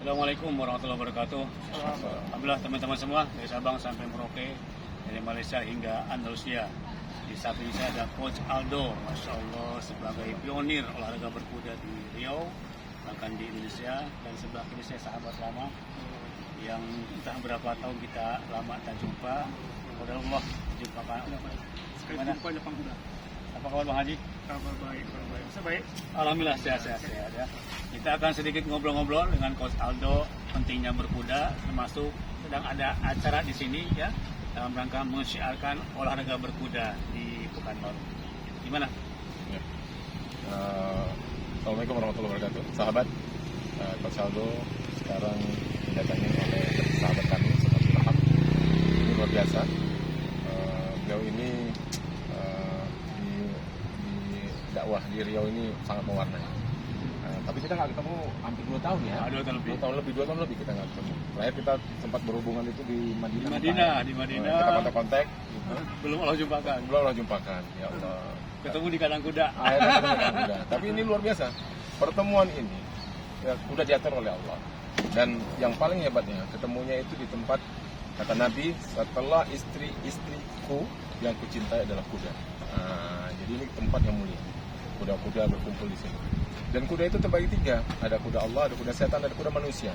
Assalamualaikum warahmatullahi wabarakatuh. Alhamdulillah teman-teman semua dari Sabang sampai Merauke, dari Malaysia hingga Andalusia. Di samping saya ada Coach Aldo, Masya Allah, sebagai pionir olahraga berkuda di Riau, bahkan di Indonesia. Dan sebelah kiri saya sahabat lama yang entah berapa tahun kita lama tak jumpa. Mudah Allah jumpa Pak. Sekali jumpa Jepang Kuda. Apa kabar Bang Haji? Kabar baik. Saya baik. Alhamdulillah sehat ya. Kita akan sedikit ngobrol-ngobrol dengan Coach Aldo pentingnya berkuda, termasuk sedang ada acara di sini ya dalam rangka menyiarkan olahraga berkuda di Pekanbaru. Gimana? Ya. Assalamualaikum warahmatullahi wabarakatuh. Sahabat, Coach Aldo sekarang didatangi oleh sahabat kami Seperti Lahap. Ini luar biasa. Beliau ini di dakwah di Riau ini sangat mewarnai. Tapi kita nggak ketemu hampir 2 tahun ya. 2 tahun lebih. Kita nggak ketemu. Terakhir kita sempat berhubungan itu di Madinah. Di Madinah. Kita kontak-kontak. Gitu. Belum Allah jumpakan. Ya Allah. Ketemu di kandang kuda. Akhirnya ketemu di kandang kuda. Tapi ini luar biasa. Pertemuan ini ya, kuda diatur oleh Allah. Dan yang paling hebatnya ketemunya itu di tempat kata Nabi, setelah istri-istriku yang kucintai adalah kuda. Jadi ini tempat yang mulia. Kuda-kuda berkumpul di sini. Dan kuda itu terbagi 3. Ada kuda Allah, ada kuda setan, ada kuda manusia.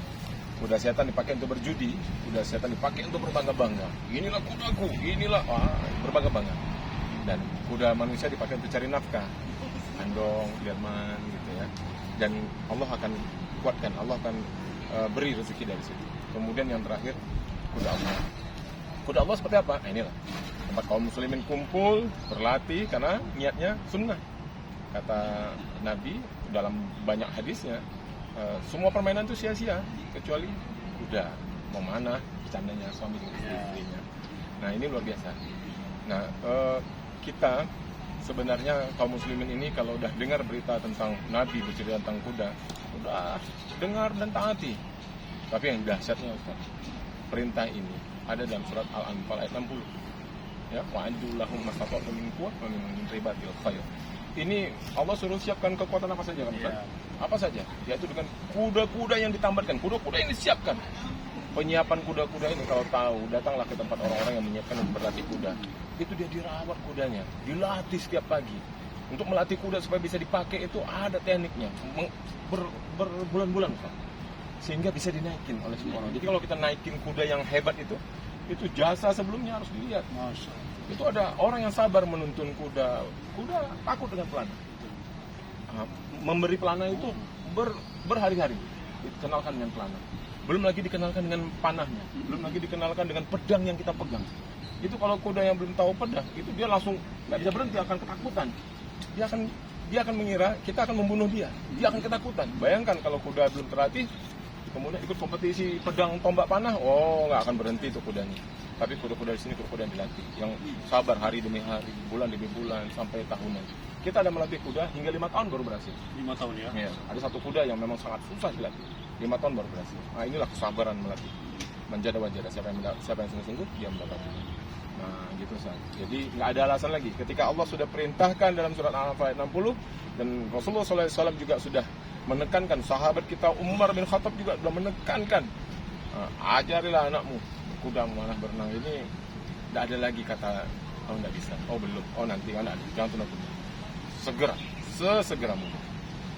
Kuda setan dipakai untuk berjudi, kuda setan dipakai untuk berbangga-bangga. Inilah kudaku, berbangga-bangga. Dan kuda manusia dipakai untuk cari nafkah. Andong, Jerman gitu ya. Dan Allah akan kuatkan, Allah akan beri rezeki dari situ. Kemudian yang terakhir kuda Allah. Kuda Allah seperti apa? Inilah tempat kaum muslimin kumpul, berlatih karena niatnya sunnah. Kata Nabi dalam banyak hadisnya, semua permainan itu sia-sia kecuali kuda, memanah, bercandanya suami dengan istrinya. Nah ini luar biasa. Nah kita sebenarnya kaum muslimin ini kalau udah dengar berita tentang Nabi bercerita tentang kuda, udah dengar dan taati. Tapi yang dahsyatnya Ustaz, perintah ini ada dalam surat Al-Anfal ayat 60. Ya, wa'addu lahum mastata'tum min quwwah wa min ribatil khayl. Ini Allah suruh siapkan kekuatan apa saja kan Ustaz? Apa saja? Yaitu dengan kuda-kuda yang ditambatkan, kuda-kuda yang disiapkan. Penyiapan kuda-kuda ini kalau tahu, datanglah ke tempat orang-orang yang menyiapkan untuk berlatih kuda. Itu dia dirawat kudanya, dilatih setiap pagi. Untuk melatih kuda supaya bisa dipakai itu ada tekniknya, berbulan-bulan Ustaz. Sehingga bisa dinaikin oleh semua orang. Jadi kalau kita naikin kuda yang hebat itu jasa sebelumnya harus dilihat. Masya Allah. Itu ada orang yang sabar menuntun kuda. Kuda takut dengan pelana. Memberi pelana itu berhari-hari. Dikenalkan dengan pelana. Belum lagi dikenalkan dengan panahnya. Belum lagi dikenalkan dengan pedang yang kita pegang. Itu kalau kuda yang belum tahu pedang, itu dia langsung nggak bisa berhenti, akan ketakutan. Dia akan mengira kita akan membunuh dia. Dia akan ketakutan. Bayangkan kalau kuda belum terlatih, kemudian ikut kompetisi pedang tombak panah, nggak akan berhenti itu kudanya. Tapi kuda-kuda di sini kuda yang dilatih, yang sabar hari demi hari, bulan demi bulan, sampai tahunan. Kita ada melatih kuda hingga 5 tahun baru berhasil. 5 tahun ya? Ya, ada satu kuda yang memang sangat susah dilatih, 5 tahun baru berhasil. Nah inilah kesabaran melatih. Menjada-wajada, siapa yang sungguh-sungguh, dia mendapat. Nah gitu saja. Jadi nggak ada alasan lagi. Ketika Allah sudah perintahkan dalam surat Al-Anfal ayat 60, dan Rasulullah SAW juga sudah menekankan, sahabat kita Umar bin Khattab juga sudah menekankan, ajarilah anakmu kuda memanah berenang. Ini tidak ada lagi kata nggak bisa, belum, nanti anak jangan tunda-tunda, segera, sesegera mungkin.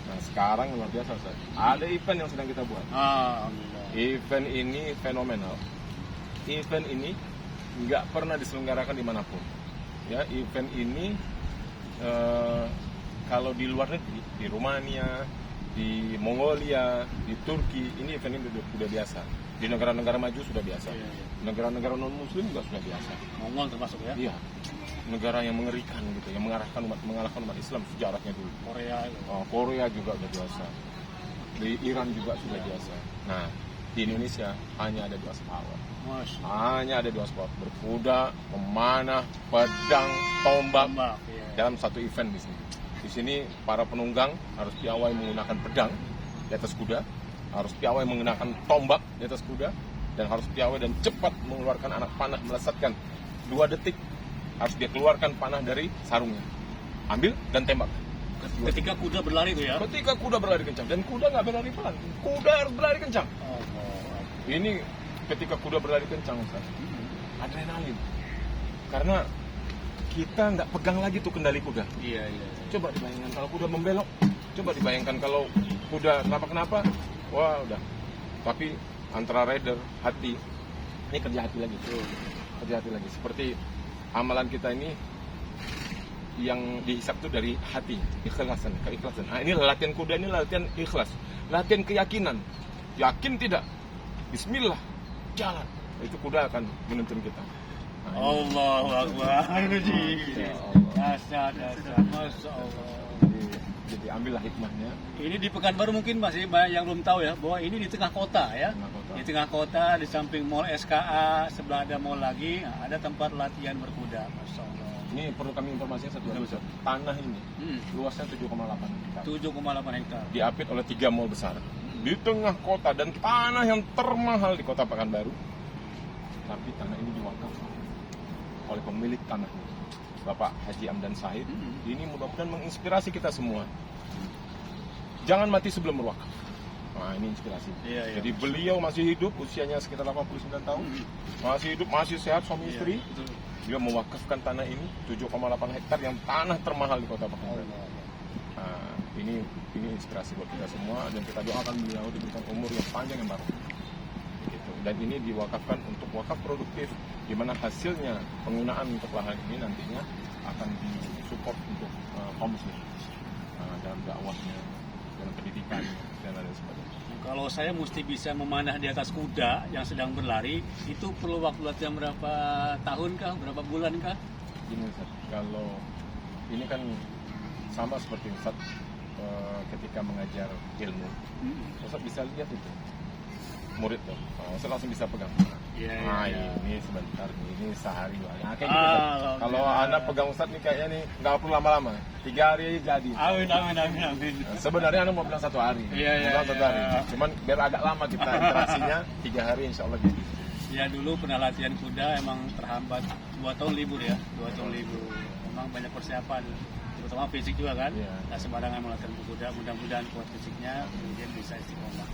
Nah sekarang luar biasa Ustaz. Ada event yang sedang kita buat. Alhamdulillah. Event ini fenomenal. Event ini nggak pernah diselenggarakan dimanapun. Ya, event ini kalau di luar negeri, di Rumania, di Mongolia, di Turki, ini event ini sudah biasa. Di negara-negara maju sudah biasa. Negara-negara non-muslim juga sudah biasa. Mongol termasuk ya? Iya. Negara yang mengerikan gitu, yang mengalahkan umat Islam sejarahnya dulu. Korea juga sudah biasa. Di Iran juga sudah biasa. Nah, di Indonesia hanya ada 2 sport. Hanya ada 2 sport, berkuda, memanah, pedang, tombak dalam satu event di sini. Di sini para penunggang harus piawai menggunakan pedang di atas kuda, harus piawai menggunakan tombak di atas kuda, dan harus piawai dan cepat mengeluarkan anak panah melesatkan 2 detik. Harus dia keluarkan panah dari sarungnya, ambil dan tembak. Ketika kuda berlari itu ya? Ketika kuda berlari kencang, dan kuda nggak berlari pelan, kuda harus berlari kencang. Ini ketika kuda berlari kencang, Ustaz, adrenalin. Karena kita nggak pegang lagi tuh kendali kuda. Iya. Coba dibayangkan kalau kuda membelok, coba dibayangkan kalau kuda kenapa-kenapa, wah udah. Tapi antara rider, hati, ini kerja hati lagi. Kerja hati lagi. Seperti amalan kita ini yang dihisap tuh dari hati, keikhlasan. Nah, ini latihan kuda, ini latihan ikhlas, latihan keyakinan. Yakin tidak? Bismillah, jalan. Itu kuda akan menuntun kita. Nah, Allahu Akbar. Ini ji. Ya Allah. Dasar. Masya Allah. Jadi ambillah hikmahnya. Ini di Pekanbaru mungkin masih banyak yang belum tahu ya, bahwa ini di tengah kota ya. Tengah kota. Di tengah kota, di samping mall SKA, sebelah ada mall lagi, nah, ada tempat latihan berkuda. Masya Allah. Ini perlu kami informasikan satu hal, Ustaz. Tanah ini luasnya 7,8 hektar. 7,8 hektar. Diapit oleh 3 mall besar di tengah kota dan tanah yang termahal di kota Pekanbaru. Tapi tanah ini diwakafkan oleh pemilik tanah, Bapak Haji Amdan Said. Ini mudah-mudahan menginspirasi kita semua. Jangan mati sebelum berwakaf. Nah, ini inspirasi. Iya. Jadi beliau masih hidup, usianya sekitar 89 tahun. Masih hidup, masih sehat, suami istri. Betul. Dia mewakafkan tanah ini 7,8 hektar yang tanah termahal di kota Pekanbaru. Nah, ini inspirasi buat kita semua dan kita doakan beliau diberikan umur yang panjang yang baru. Gitu. Dan ini diwakafkan untuk wakaf produktif, di mana hasilnya penggunaan untuk lahan ini nantinya akan disupport untuk kaum muslim dalam dakwahnya, dalam pendidikannya dan lain sebagainya. Kalau saya mesti bisa memanah di atas kuda yang sedang berlari, itu perlu waktu latihan berapa tahun kah, berapa bulan kah? Gini Ustaz, kalau ini kan sama seperti Ustaz ketika mengajar ilmu, Ustaz bisa lihat itu murid tuh, Ustaz langsung bisa pegang. Iya. Ini sebentar, ini sehari dua hari. Nah, kayak gitu, Ustaz. Kalau anak pegang Ustaz nih kayaknya nih nggak perlu lama-lama, 3 hari aja jadi. Amin. Sebenarnya anak mau bilang 1 hari, Iya. bilang 1 hari. Cuman biar agak lama kita interaksinya, 3 hari insya Allah jadi. Ya dulu pernah latihan kuda emang terhambat 2 tahun libur ya, 2 tahun libur. Memang banyak persiapan, terutama fisik juga kan. Iya. Nah sembarangan melatih kuda, mudah-mudahan kuat fisiknya, kemudian bisa istiqomah.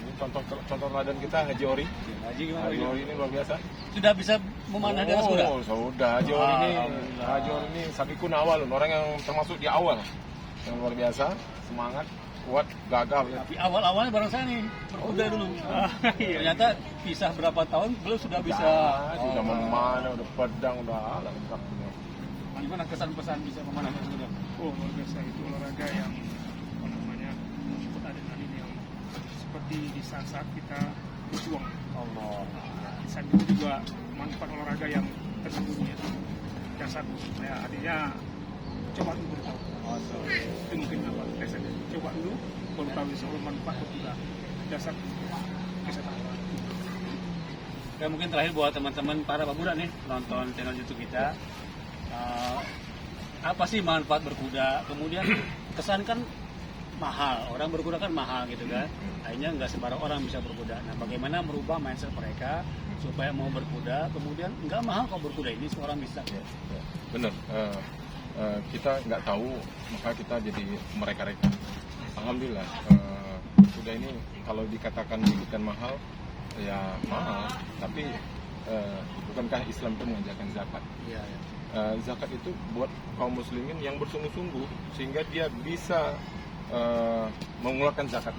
Ini contoh teladan kita Haji Ori. Ya, Haji gimana? Haji Ori ini luar biasa. Sudah bisa memanah di atas kuda? Oh, sudah. Haji Ori Alhamdulillah. Haji Ori ini sabikun awal, orang yang termasuk di awal, yang luar biasa, semangat, kuat, gagah. Ya. Tapi awal-awalnya bareng saya nih, berkuda dulu. Ternyata pisah berapa tahun, belum sudah bisa. Sudah memanah, udah pedang, udah lengkap. Gimana kesan-pesan bisa memanah di atas kuda? Oh, luar biasa, itu olahraga yang apa namanya untuk adrenalin yang seperti di saat-saat kita berjuang. Allah. Di saat itu juga manfaat olahraga yang tersembunyi. Yang satu, ya, artinya coba dulu beritahu. Itu mungkin apa? Biasanya coba dulu baru tahu soal manfaat berkuda. Dasar kesehatan. Dan mungkin terakhir buat teman-teman para pemuda nih nonton channel YouTube kita, apa sih manfaat berkuda? Kemudian kesan kan mahal, orang berkuda kan mahal gitu kan. Akhirnya nggak sembarang orang bisa berkuda. Nah, bagaimana merubah mindset mereka supaya mau berkuda, kemudian nggak mahal kok berkuda ini semua orang bisa. Ya. Benar. Kita nggak tahu, maka kita jadi mereka-reka. Alhamdulillah, kuda ini kalau dikatakan bukan mahal, ya mahal. Tapi bukankah Islam itu mengajarkan zakat? Iya. Zakat itu buat kaum muslimin yang bersungguh-sungguh sehingga dia bisa mengeluarkan zakat.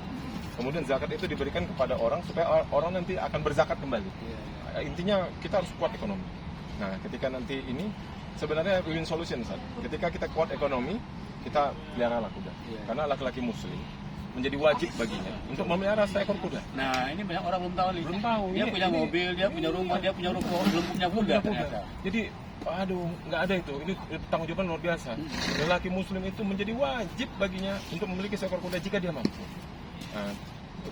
Kemudian zakat itu diberikan kepada orang supaya orang nanti akan berzakat kembali. Intinya kita harus kuat ekonomi. Nah, ketika nanti ini sebenarnya win solution, Ustaz. Ketika kita kuat ekonomi, kita pelihara kuda. Karena laki-laki muslim menjadi wajib baginya untuk memelihara seekor kuda. Nah, ini banyak orang belum tahu nih. Belum tahu. Dia punya mobil, dia punya rumah, dia punya ruko, belum punya kuda ternyata. Jadi, aduh, nggak ada itu. Ini tanggung jawab luar biasa. Lelaki muslim itu menjadi wajib baginya untuk memiliki seekor kuda jika dia mampu. Nah,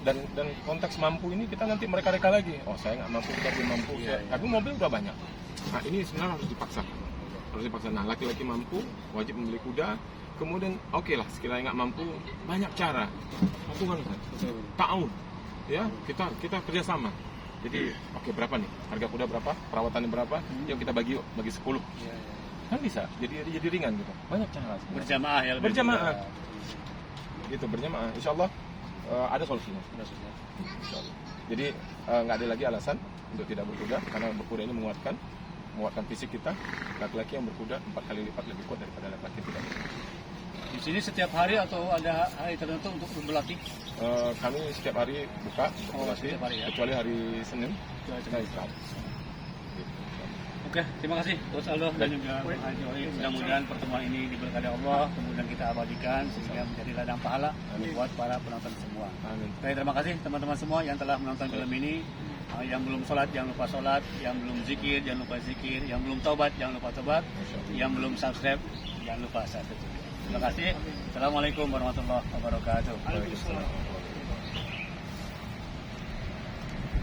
dan konteks mampu ini kita nanti mereka-reka lagi. Oh, saya nggak mampu, kita belum mampu. Tapi mobil udah banyak. Nah, ini sebenarnya harus dipaksa. Nah, laki-laki mampu, wajib membeli kuda. Kemudian, oke lah, sekiranya nggak mampu, banyak cara. Patungan kan, ta'awun. Ya, kita kerjasama. Jadi, oke, berapa nih? Harga kuda berapa? Perawatannya berapa? Yuk kita bagi 10. Kan bisa. Jadi ringan gitu. Banyak cara. Sebenarnya. Berjamaah ya. lebih Berjamaah. mudah. Gitu berjamaah. Insya Allah ada solusinya. Sudah. Insya Allah. Jadi nggak ada lagi alasan untuk tidak berkuda, karena berkuda ini menguatkan fisik kita. Laki-laki yang berkuda 4 kali lipat lebih kuat daripada laki-laki yang tidak berkuda. Di sini setiap hari atau ada hari tertentu untuk berlatih? Kami setiap hari buka berlatih, setiap hari ya? kecuali hari Senin kita istirahat. Oke, terima kasih Coach Aldo dan juga Bang Haji Oli. Mudah-mudahan pertemuan ini diberkati Allah, kemudian kita abadikan sehingga menjadi ladang pahala buat para penonton semua. Amin. Oke, terima kasih teman-teman semua yang telah menonton film ini. Yang belum sholat jangan lupa sholat, yang belum zikir jangan lupa zikir, yang belum taubat jangan lupa taubat, yang belum subscribe jangan lupa subscribe. Terima kasih. Assalamualaikum warahmatullahi wabarakatuh. Waalaikumsalam.